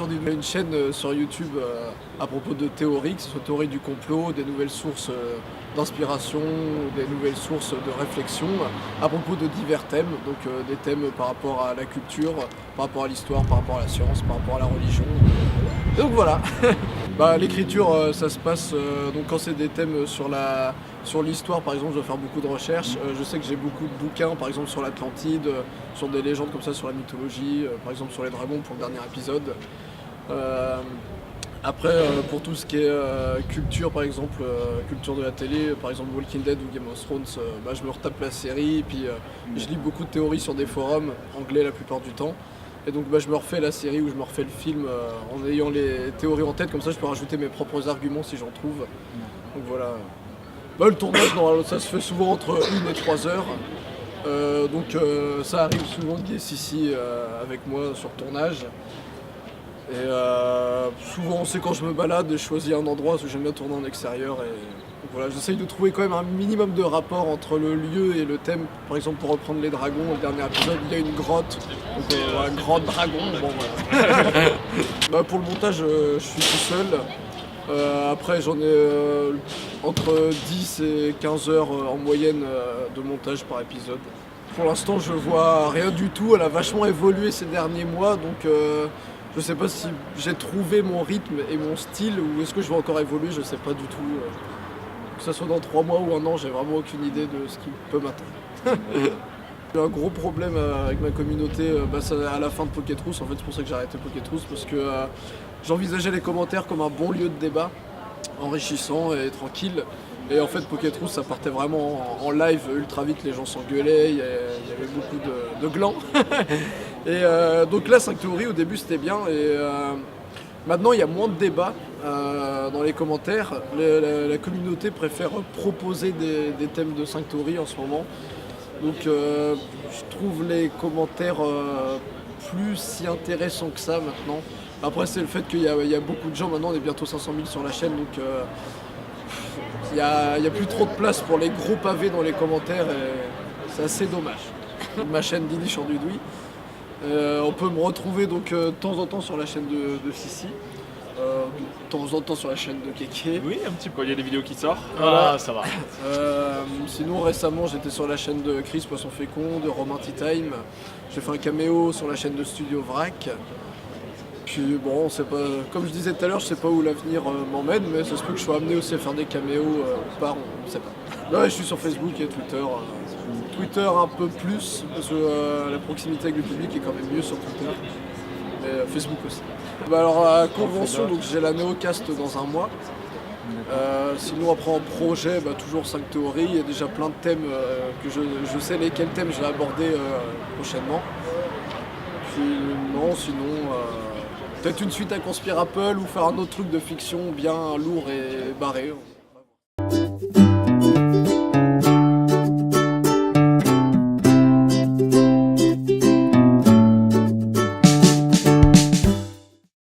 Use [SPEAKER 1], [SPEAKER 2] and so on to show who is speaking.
[SPEAKER 1] aujourd'hui une chaîne sur YouTube à propos de théories, que ce soit théorie du complot, des nouvelles sources d'inspiration, des nouvelles sources de réflexion à propos de divers thèmes, donc des thèmes par rapport à la culture, par rapport à l'histoire, par rapport à la science, par rapport à la religion. Donc voilà. L'écriture, ça se passe donc quand c'est des thèmes sur l'histoire, par exemple, je dois faire beaucoup de recherches. Je sais que j'ai beaucoup de bouquins, par exemple sur l'Atlantide, sur des légendes comme ça, sur la mythologie, par exemple sur les dragons pour le dernier épisode. Après, pour tout ce qui est culture, par exemple, culture de la télé, par exemple Walking Dead ou Game of Thrones, je me retape la série, et puis je lis beaucoup de théories sur des forums anglais la plupart du temps. Et donc je me refais la série ou je me refais le film en ayant les théories en tête, comme ça je peux rajouter mes propres arguments si j'en trouve. Donc voilà. Le tournage, ça se fait souvent entre 1 et 3 heures. Ça arrive souvent qu'il y ait Sissi avec moi sur tournage. Et souvent c'est quand je me balade, je choisis un endroit parce que j'aime bien tourner en extérieur. Donc voilà, j'essaye de trouver quand même un minimum de rapport entre le lieu et le thème. Par exemple, pour reprendre les dragons, le dernier épisode, il y a une grotte, donc voilà, grotte dragon, bon voilà. Pour le montage, je suis tout seul. Après, j'en ai entre 10 et 15 heures en moyenne de montage par épisode. Pour l'instant, je vois rien du tout, elle a vachement évolué ces derniers mois, donc je sais pas si j'ai trouvé mon rythme et mon style, ou est-ce que je vais encore évoluer, je sais pas du tout. Que ce soit dans 3 mois ou 1 an, j'ai vraiment aucune idée de ce qui peut m'attendre. J'ai un gros problème avec ma communauté, c'est à la fin de Pocket Rousse, en fait c'est pour ça que j'ai arrêté Pocket Rousse, parce que j'envisageais les commentaires comme un bon lieu de débat, enrichissant et tranquille. Et en fait Pocket Rousse ça partait vraiment en live ultra vite, les gens s'engueulaient, il y avait beaucoup de glands. Et donc là 5 théories au début c'était bien, et maintenant il y a moins de débats dans les commentaires. La communauté préfère proposer des thèmes de 5 théories en ce moment. Donc je trouve les commentaires plus si intéressants que ça maintenant. Après c'est le fait qu'il y a beaucoup de gens maintenant, on est bientôt 500 000 sur la chaîne, donc il y a plus trop de place pour les gros pavés dans les commentaires et c'est assez dommage. Ma chaîne Dini Chandudoui. On peut me retrouver donc de temps en temps sur la chaîne de Sissi, de temps en temps sur la chaîne de Keke.
[SPEAKER 2] Oui, un petit peu, il y a des vidéos qui sortent.
[SPEAKER 1] Voilà.
[SPEAKER 2] Ah, ça va.
[SPEAKER 1] Sinon récemment j'étais sur la chaîne de Chris Poisson Fécond, de Romain Tea Time. J'ai fait un caméo sur la chaîne de Studio Vrac. Puis bon, c'est pas, comme je disais tout à l'heure, je sais pas où l'avenir m'emmène, mais ça se peut que je sois amené aussi à faire des caméos ou pas, on ne sait pas. Là je suis sur Facebook et Twitter. Twitter un peu plus, parce que la proximité avec le public est quand même mieux sur Twitter. Et Facebook aussi. Alors à la convention, donc j'ai la Néocast dans 1 mois. Sinon après en projet, toujours 5 théories, il y a déjà plein de thèmes que je sais lesquels thèmes je vais aborder prochainement. Puis non, sinon peut-être une suite à Conspirapple ou faire un autre truc de fiction bien lourd et barré.